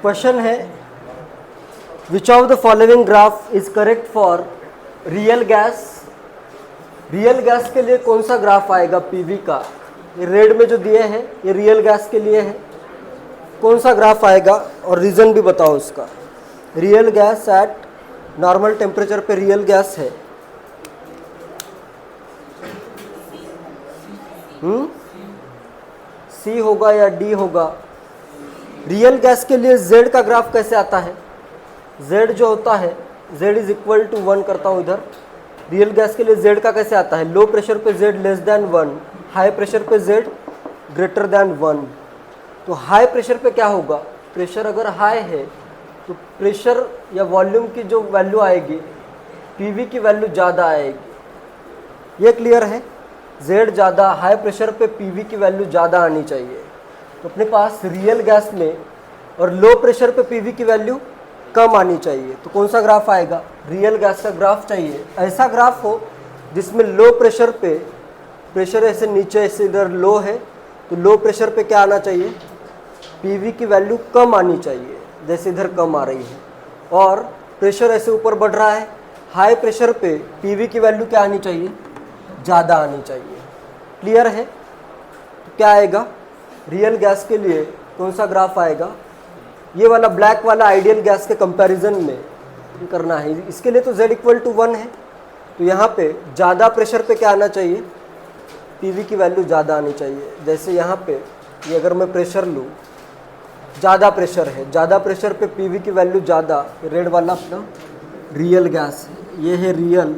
Question है which of the following graph is correct for real gas. Real gas के लिए कौन सा ग्राफ आएगा पीवी का? ये रेड में जो दिए हैं ये रियल गैस के लिए है। कौन सा ग्राफ आएगा और रीजन भी बताओ उसका। Real gas at normal temperature पे रियल गैस है। सी होगा या डी होगा? रियल गैस के लिए जेड का ग्राफ कैसे आता है? जेड जो होता है जेड इज इक्वल टू 1 करता हूँ इधर। रियल गैस के लिए जेड का कैसे आता है? लो प्रेशर पे Z less than 1, high pressure पे जेड ग्रेटर देन 1। तो हाई प्रेशर पे क्या होगा? प्रेशर अगर हाई है तो प्रेशर या वॉल्यूम की जो वैल्यू आएगी पीवी की वैल्यू ज़्यादा आएगी। ये क्लियर है? जेड ज़्यादा, हाई प्रेशर पे पीवी की वैल्यू ज़्यादा आनी चाहिए। तो अपने पास रियल गैस में और लो प्रेशर पे पीवी की वैल्यू कम आनी चाहिए। तो कौन सा ग्राफ आएगा? रियल गैस का ग्राफ चाहिए। ऐसा ग्राफ हो जिसमें लो प्रेशर पे प्रेशर ऐसे नीचे ऐसे इधर लो है तो लो प्रेशर पे क्या आना चाहिए? पीवी की वैल्यू कम आनी चाहिए, जैसे इधर कम आ रही है। और प्रेशर ऐसे ऊपर बढ़ रहा है, हाई प्रेशर पे पीवी की वैल्यू क्या आनी चाहिए? ज़्यादा आनी चाहिए। क्लियर है? तो क्या आएगा रियल गैस के लिए? कौन सा ग्राफ आएगा? ये वाला ब्लैक वाला आइडियल गैस के कंपैरिजन में करना है। इसके लिए तो z इक्वल टू 1 है, तो यहाँ पे ज़्यादा प्रेशर पे क्या आना चाहिए? पीवी की वैल्यू ज़्यादा आनी चाहिए। जैसे यहाँ पे ये अगर मैं प्रेशर लूँ, ज़्यादा प्रेशर है, ज़्यादा प्रेशर पे पीवी की वैल्यू ज़्यादा। रेड वाला अपना रियल गैस है, ये है रियल,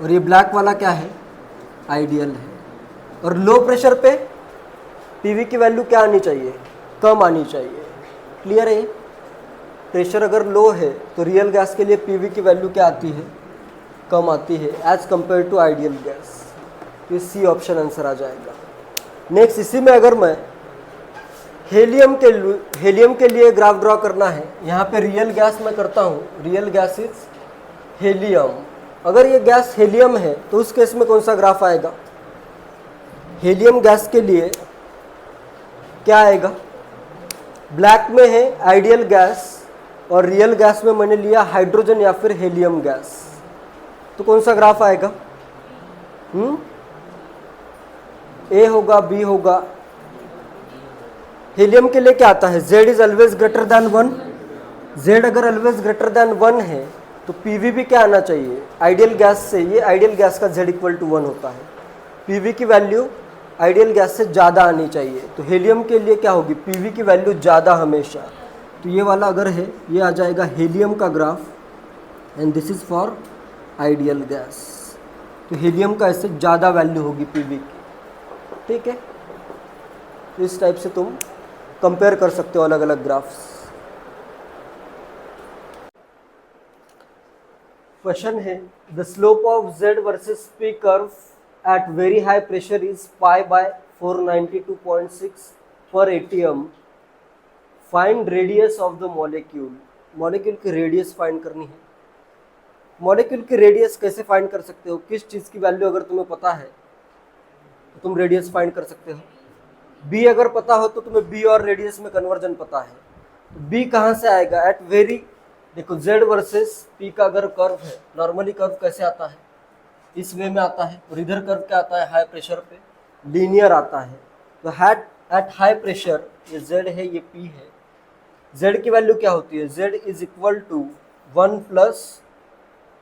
और ये ब्लैक वाला क्या है? आइडियल है। और लो प्रेशर पे पीवी की वैल्यू क्या आनी चाहिए? कम आनी चाहिए। क्लियर है? प्रेशर अगर लो है तो रियल गैस के लिए पीवी की वैल्यू क्या आती है? कम आती है as compare to ideal gas. ये सी ऑप्शन आंसर आ जाएगा। नेक्स्ट, इसी में अगर मैं हेलियम के लिए ग्राफ ड्रॉ करना है, यहाँ पे रियल गैस मैं करता हूँ, रियल गैस इज हेलियम। अगर ये गैस हेलियम है तो उस केस में कौन सा ग्राफ आएगा? हेलियम गैस के लिए क्या आएगा? ब्लैक में है आइडियल गैस और रियल गैस में मैंने लिया हाइड्रोजन या फिर हेलियम गैस। तो कौन सा ग्राफ आएगा? ए होगा, बी होगा? हेलियम के लिए क्या आता है? z is always greater than 1। z अगर ऑलवेज ग्रेटर देन 1 है तो पीवी भी क्या आना चाहिए? आइडियल गैस से, ये आइडियल गैस का z इक्वल टू 1 होता है, पीवी की वैल्यू आइडियल गैस से ज़्यादा आनी चाहिए। तो हेलियम के लिए क्या होगी? पीवी की वैल्यू ज़्यादा हमेशा। तो ये वाला अगर है ये आ जाएगा हेलियम का graph and this is for ideal gas. तो हेलियम का ऐसे ज़्यादा वैल्यू होगी पीवी की। ठीक है? तो इस टाइप से तुम कंपेयर कर सकते हो अलग अलग ग्राफ्स। क्वेश्चन है the slope of z versus p curve at very high pressure is pi by 492.6 per atm. Find radius of the molecule. Molecule की रेडियस फाइंड करनी है। मॉलिक्यूल की रेडियस कैसे फाइंड कर सकते हो? किस चीज़ की वैल्यू अगर तुम्हें पता है तो तुम रेडियस फाइंड कर सकते हो। b अगर पता हो तो तुम्हें b और रेडियस में कन्वर्जन पता है। तो b कहाँ से आएगा? एट वेरी, देखो z वर्सेस p का अगर कर्व है, नॉर्मली कर्व कैसे आता है? इस वे में आता है। और इधर कर्व क्या आता है? हाई प्रेशर पे लीनियर आता है। तो एट हाई प्रेशर ये z है, ये p है। z की वैल्यू क्या होती है? z is equal to 1 plus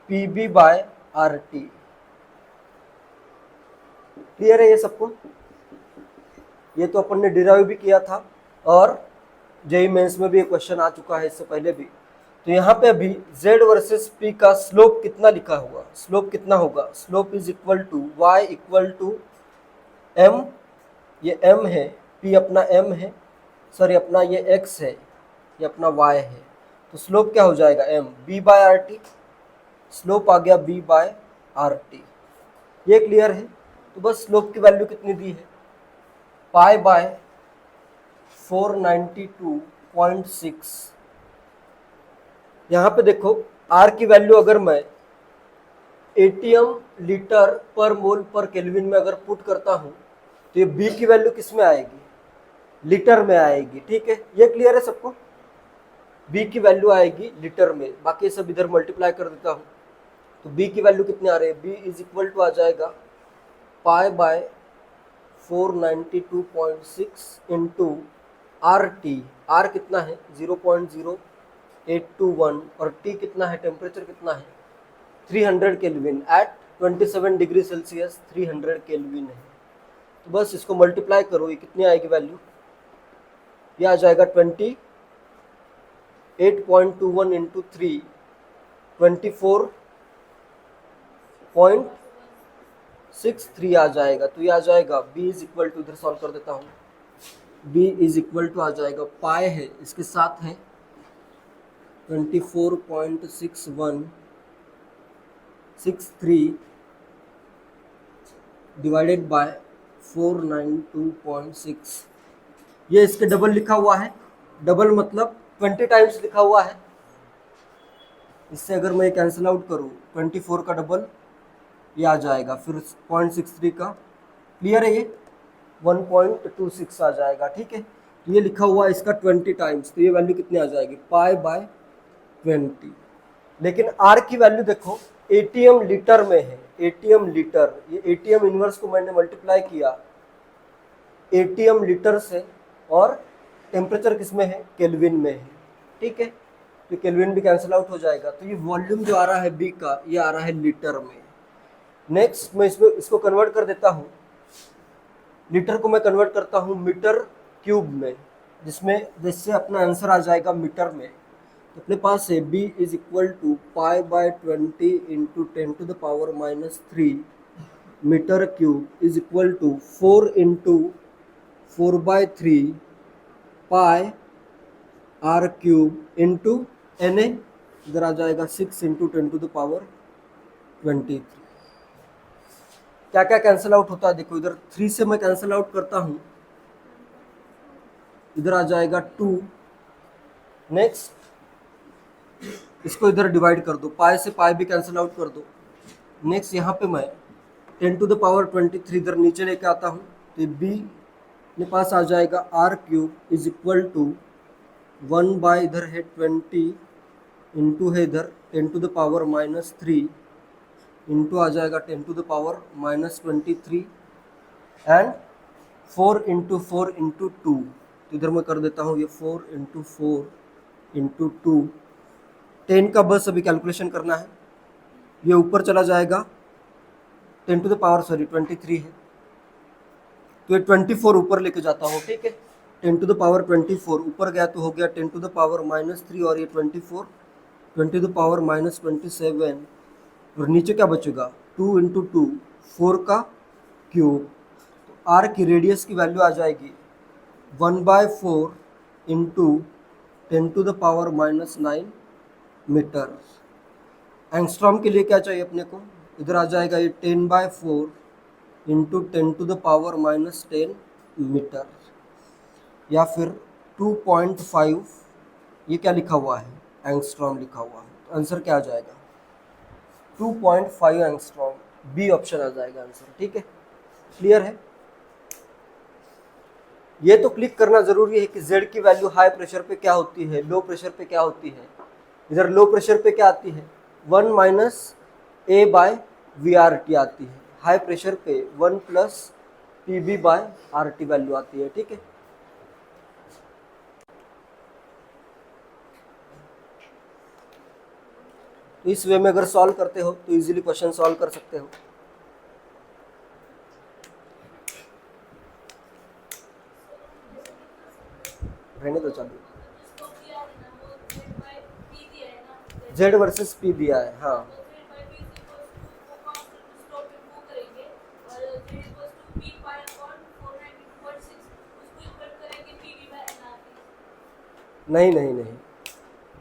p b by are t. Clear है ये सबको? ये तो अपन ने डिराइव भी किया था और जेईई मेंस में भी एक क्वेश्चन आ चुका है इससे पहले भी। तो यहाँ पे अभी z वर्सेस p का स्लोप कितना लिखा हुआ? स्लोप कितना होगा? Slope is equal to y equal to m, ये m है, p अपना m है, सॉरी अपना ये x है, ये अपना y है। तो स्लोप क्या हो जाएगा? m, b by are T. Slope आ गया b बाय आर टी। ये क्लियर है? तो बस स्लोप की वैल्यू कितनी दी है? Pi by 492.6। यहाँ पे देखो R की वैल्यू अगर मैं एटीएम लीटर पर मोल पर केल्विन में अगर पुट करता हूँ तो ये B की वैल्यू किस में आएगी? लीटर में आएगी, ठीक है, ये क्लियर है सबको। बी की वैल्यू आएगी लीटर में, बाकी सब इधर मल्टीप्लाई कर देता हूँ। तो बी की वैल्यू कितनी आ रही है, बी इज इक्वल टू आ जाएगा pi by 492.6 into r t. R कितना है 0.0821 और टी कितना है, टेम्परेचर कितना है 300 kelvin at 27 degree celsius 300 kelvin है। तो बस इसको मल्टीप्लाई करो, ये कितनी आएगी वैल्यू, ये आ जाएगा 28.21 इंटू 3 24.63 आ जाएगा। तो ये आ जाएगा b इज इक्वल टू, इधर सॉल्व कर देता हूँ, b इज इक्वल टू आ जाएगा पाए है इसके साथ है 24.6163 डिवाइडेड बाय 492.6। ये इसके डबल लिखा हुआ है, डबल मतलब 20 टाइम्स लिखा हुआ है। इससे अगर मैं कैंसिल आउट करूँ 24 का डबल ये आ जाएगा, फिर 0.63 का, क्लियर है, ये 1.26 आ जाएगा, ठीक है। तो ये लिखा हुआ है इसका 20 टाइम्स, तो ये वैल्यू कितनी आ जाएगी पाई बाय 20। लेकिन आर की वैल्यू देखो एटीएम लीटर में है, एटीएम लीटर, ये एटीएम इनवर्स को मैंने मल्टीप्लाई किया एटीएम लीटर से, और टेम्परेचर किस में है, केल्विन में है, ठीक है। तो केल्विन भी कैंसिल आउट हो जाएगा। तो ये वॉल्यूम जो आ रहा है बी का, ये आ रहा है लीटर में। नेक्स्ट मैं इसको कन्वर्ट कर देता हूँ, लीटर को मैं कन्वर्ट करता हूँ मीटर क्यूब में, जिससे अपना आंसर आ जाएगा मीटर में। तो अपने पास है b is equal to pi by 20 into 10⁻³ metre cube is equal to 4 into 4/3 pi r cube into Na, इधर आ जाएगा 6 इंटू 10⁻23। क्या क्या कैंसिल आउट होता है देखो, इधर 3 से मैं कैंसिल आउट करता हूँ, इधर आ जाएगा 2। नेक्स्ट इसको इधर डिवाइड कर दो, पाई से पाई भी कैंसिल आउट कर दो। नेक्स्ट यहाँ पे मैं 10⁻23 इधर नीचे लेके आता हूँ, तो b मेरे पास आ जाएगा r cube is equal to 1 by इधर है 20 इंटू है इधर 10⁻³ इंटू आ जाएगा 10⁻23 एंड 4 इंटू 4 इंटू 2। तो इधर मैं कर देता हूँ ये 4 इंटू 4 इंटू 2। 10 का बस अभी कैलकुलेशन करना है, ये ऊपर चला जाएगा 23 है, तो ये 24 ऊपर लेके जाता हूँ, ठीक है। 10⁻24 ऊपर गया तो हो गया 10⁻³ और ये 24 10⁻27 और नीचे क्या बचेगा 2 इंटू 2 4 का क्यूब। तो आर की रेडियस की वैल्यू आ जाएगी 1/4 इंटू 10⁻⁹ मीटर। एंगस्ट्रॉम के लिए क्या चाहिए अपने को, इधर आ जाएगा ये 10/4 इंटू 10⁻⁻10 मीटर, या फिर 2.5, ये क्या लिखा हुआ है एंगस्ट्रॉम लिखा हुआ है। तो आंसर क्या आ जाएगा 2.5 एंगस्ट्रॉम, बी ऑप्शन आ जाएगा आंसर, ठीक है। क्लियर है, ये तो क्लिक करना जरूरी है कि जेड की वैल्यू हाई प्रेशर पे क्या होती है, लो प्रेशर पे क्या होती है। इधर लो प्रेशर पे क्या आती है 1 - A/VRT आती है, हाई प्रेशर पे 1 + PB/RT वैल्यू आती है, ठीक है। तो इस वे में अगर सॉल्व करते हो तो इजीली क्वेश्चन सॉल्व कर सकते हो। रहने दो चालू, जेड वर्सेस पी दिया है, हाँ। नहीं नहीं नहीं,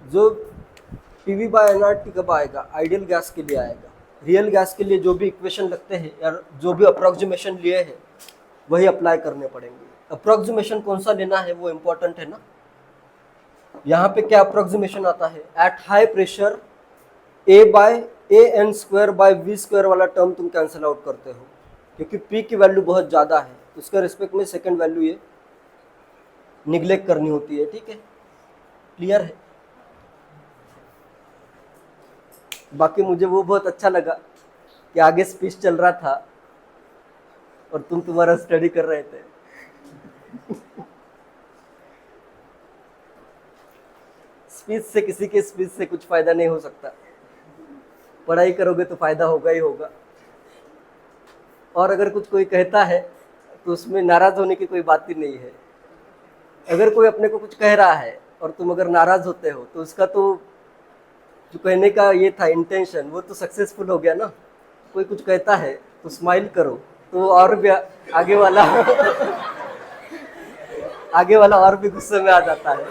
जो PV/nRT कब आएगा, आइडियल गैस के लिए आएगा। रियल गैस के लिए जो भी इक्वेशन लगते हैं या जो भी अप्रोक्सीमेशन लिए हैं वही अप्लाई करने पड़ेंगे। अप्रोक्सीमेशन कौन सा लेना है वो इम्पोर्टेंट है ना। यहाँ पे क्या अप्रोक्सीमेशन आता है, एट हाई प्रेशर A/AN² वाला टर्म तुम कैंसिल आउट करते हो, क्योंकि P की वैल्यू बहुत ज़्यादा है, उसके रिस्पेक्ट में सेकेंड वैल्यू ये निग्लेक्ट करनी होती है, ठीक है, क्लियर है। बाकी मुझे वो बहुत अच्छा लगा कि आगे स्पीच चल रहा था और तुम तुम्हारा स्टडी कर रहे थे। स्पीच से, किसी के स्पीच से कुछ फायदा नहीं हो सकता, पढ़ाई करोगे तो फायदा होगा ही होगा। और अगर कुछ कोई कहता है तो उसमें नाराज होने की कोई बात ही नहीं है। अगर कोई अपने को कुछ कह रहा है और तुम अगर नाराज होते हो तो उसका तो जो कहने का ये था इंटेंशन, वो तो सक्सेसफुल हो गया ना। कोई कुछ कहता है तो स्माइल करो, तो और भी आगे वाला आगे वाला और भी गुस्से में आ जाता है।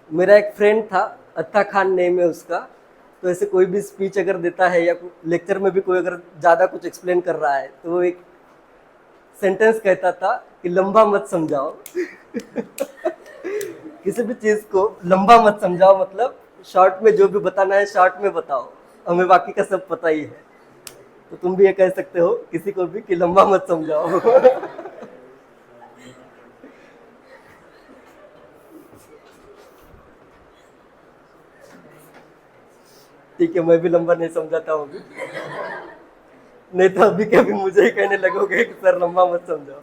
मेरा एक फ्रेंड था, अत्ता खान नेम है उसका। तो ऐसे कोई भी स्पीच अगर देता है या लेक्चर में भी कोई अगर ज़्यादा कुछ एक्सप्लेन कर रहा है तो वो एक सेंटेंस कहता था कि लंबा मत समझाओ। किसी भी चीज़ को लंबा मत समझाओ, मतलब शॉर्ट में जो भी बताना है शॉर्ट में बताओ, हमें बाकी का सब पता ही है। तो तुम भी ये कह सकते हो किसी को भी कि लंबा मत समझाओ। ठीक है, मैं भी लंबा नहीं समझाता हूँ, नहीं तो अभी कभी मुझे ही कहने लगोगे कि सर लंबा मत समझाओ।